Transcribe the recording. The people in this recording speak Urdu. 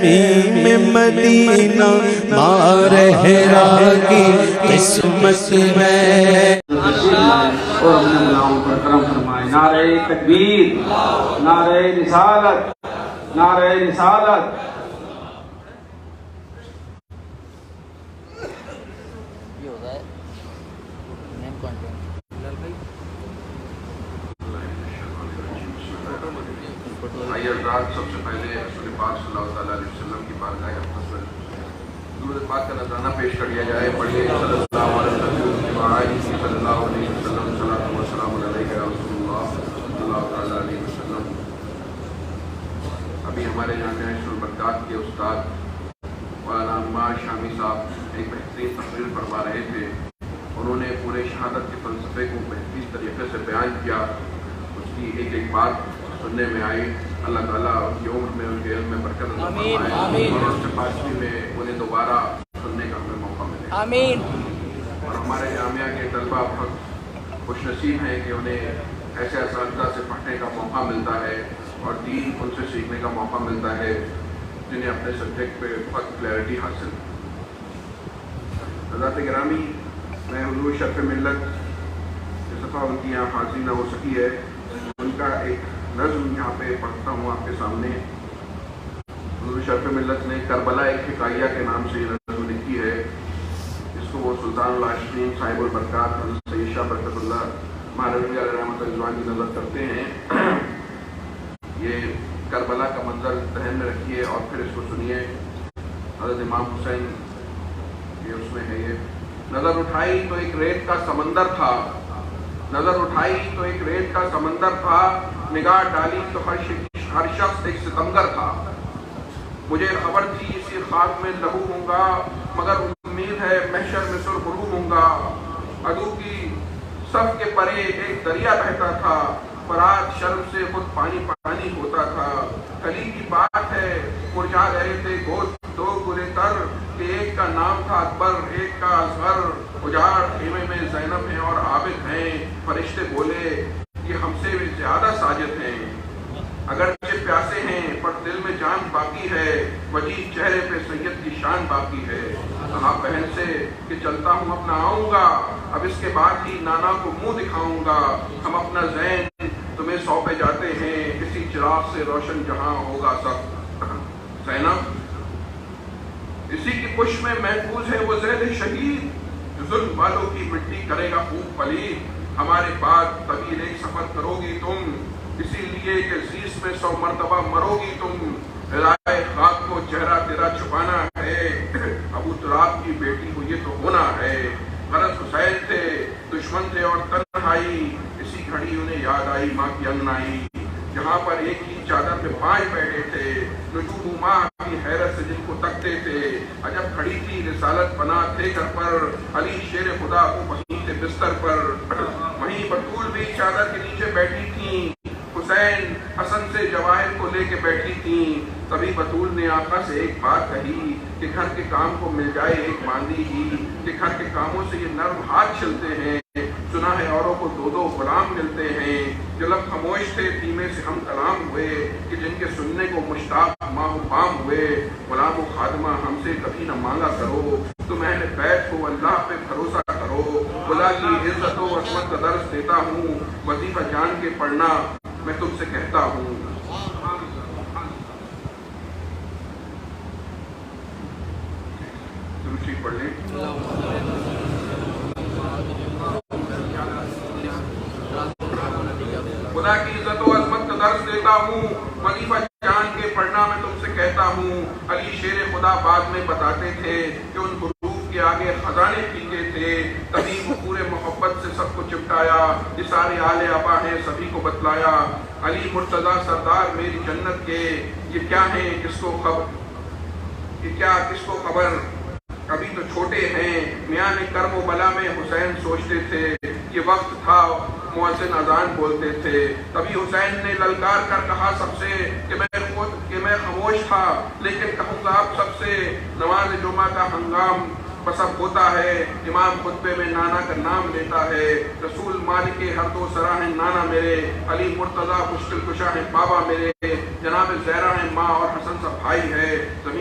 میں مدینہ مارہرا کی قسمت ہے۔ اور اپنے ملاؤں پر کرم فرمائے۔ نعرہ تکبیر، نعرہ رسالت، نعرہ رسالت۔ آئیے حضرات، سب سے پہلے رسول پاک صلی اللہ علیہ وسلم کی بارگاہ اقدس میں درود پاک کا نذرانہ پیش کر دیا جائے۔ پڑھیے صلی اللہ علیہ وسلم، صلی اللہ علیہ وسلم، صلاۃ و سلام علیک یا رسول اللہ صلی اللہ تعالیٰ علیہ وسلم۔ ابھی ہمارے جامعہ البرکات کے استاد مولانا عمار شامی صاحب ایک بہترین تقریر فرما رہے تھے۔ انہوں نے پورے شہادت کے فلسفے کو بہترین طریقے سے بیان کیا۔ اس کی ایک ایک بات سننے میں آئی۔ اللہ تعالیٰ ان کی عمر میں، ان کے علم میں برکت عطا فرمائے، اور اس سے پاستی میں انہیں دوبارہ سننے کا ہمیں موقع ملے۔ آمین۔ اور ہمارے جامعہ کے طلبہ بہت خوش نصیب ہیں کہ انہیں ایسے اساتذہ سے پڑھنے کا موقع ملتا ہے اور دین ان سے سیکھنے کا موقع ملتا ہے جنہیں اپنے سبجیکٹ پہ بہت کلیئرٹی حاصل۔ حضرات گرامی، میں حضور شرف ملت اس دفعہ ان کی یہاں حاضری نہ ہو سکی ہے، ان کا ایک نظم یہاں پہ پڑھتا ہوں آپ کے سامنے۔ حضور شرف ملت نے کربلا ایک حکایہ کے نام سے یہ نظم لکھی ہے، جس کو وہ سلطان العاشقین صاحب البرکات حضرت سید شاہ برکت اللہ مہروی علیہ رحمۃ رضوان کی نظر کرتے ہیں۔ یہ کربلا کا منظر ذہن میں رکھیے اور پھر اس کو سنیے۔ حضرت امام حسین یہ اس میں ہے۔ یہ نظر اٹھائی تو ایک ریت کا سمندر تھا، نظر اٹھائی تو ایک ریت کا سمندر تھا، نگاہ ڈالی تو ہر شخص ایک ستمگر تھا۔ مجھے خبر تھی اسی خاک میں لہو ہوں گا، مگر امید ہے محشر میں سرخرو ہوں گا۔ عدو کی صف کے پرے ایک دریا بہتا تھا، فرات شرم سے خود پانی پانی ہوتا تھا۔ کلی کی بات ہے مرجھا گئے تھے گوشت دو گلے تر، کہ ایک کا نام تھا اکبر ایک کا اصغر۔ اجاڑ خیمے میں زینب ہیں اور عابد ہیں، فرشتے بولے یہ ہم سے بھی زیادہ ساجد ہیں۔ اگرچہ پیاسے ہیں پر دل میں جان باقی ہے، وجیح چہرے پہ سید کی شان باقی ہے۔ کہا بہن سے کہ چلتا ہوں اپنا آؤں گا، اب اس کے بعد ہی نانا کو منہ دکھاؤں گا۔ ہم اپنا زین تمہیں سونپے جاتے ہیں، اسی چراغ سے روشن جہاں ہوگا سب۔ زینب اسی کی پش میں محفوظ ہے وہ زید شہید، جو ظلم والوں کی مٹی کرے گا خوب پلید۔ ہمارے بعد طویل ایک سفر کرو گی تم، اسی لیے کہ زیس میں 100 مرتبہ مرو گی تم۔ رائے خاک کو چہرہ تیرا چھپانا ہے، ابو تراب کی بیٹی کو یہ تو ہونا ہے۔ غرض حسین تھے دشمن تھے اور تنہائی، اسی گھڑی انہیں یاد آئی ماں کی انگنائی۔ جہاں پر ایک ہی چادر پہ 5 بیٹھے تھے، نجوم ماہ کی حیرت سے جن کو تکتے تھے۔ عجب کھڑی تھی رسالت بنا تھے گھر پر، علی شیر خدا کو وہیں تھے بستر پر۔ وہیں بطول بھی چادر کے نیچے بیٹھی تھیں، حسین حسن سے جواہر کو لے کے بیٹھی تھیں۔ تبھی بطول نے آقا سے ایک بات کہی کہ گھر کے کام کو مل جائے ایک باندی ہی، کہ گھر کے کاموں سے یہ نرم ہاتھ چلتے ہیں۔ سنا ہے اوروں کو 2 غلام ملتے ہیں، جو لب خاموش تھے دھیمے سے ہم کلام ہوئے، کہ جن کے سننے کو مشتاق ماہ و بام ہوئے۔ غلام و خادمہ ہم سے کبھی نہ مانگا کرو، تم اہل بیت کو اللہ پہ بھروسہ کرو۔ خدا کی عزت و عظمت کا درس دیتا ہوں، وظیفہ جان کے پڑھنا میں تم سے کہتا ہوں۔ دوسری پڑھ لیں۔ خدا کی عزت و عظمت کا درس دیتا ہوں، وظیفہ جان کے پڑھنا میں تم سے کہتا ہوں۔ علی شیر خدا بعد میں بتاتے تھے کہ ان حروف کے آگے خزانے پھیکے تھے، تبھی وہ پورے محبت سے سب کو چپٹایا۔ یہ سارے آل آبا ہیں سبھی کو بتلایا، علی مرتضیٰ سردار میری جنت کے، یہ کیا ہیں کس کو خبر، یہ کیا کس کو خبر، کبھی تو چھوٹے ہیں۔ میاں نے کرم و بلا میں حسین سوچتے تھے، یہ وقت تھا مؤذن اذان بولتے تھے۔ تبھی حسین نے للکار کر کہا سب سے کہ میں خاموش تھا، لیکن کہوں گا اب سب سے، نماز جمعہ کا ہنگام بسب ہوتا ہے، امام خطبے میں نانا کا نام لیتا ہے۔ رسول مالک ہر 2 سرا ہیں نانا میرے، علی مرتضیٰ مشکل کشا ہیں بابا میرے، جناب زہرا ہیں ماں اور حسن سب بھائی ہے۔ زمین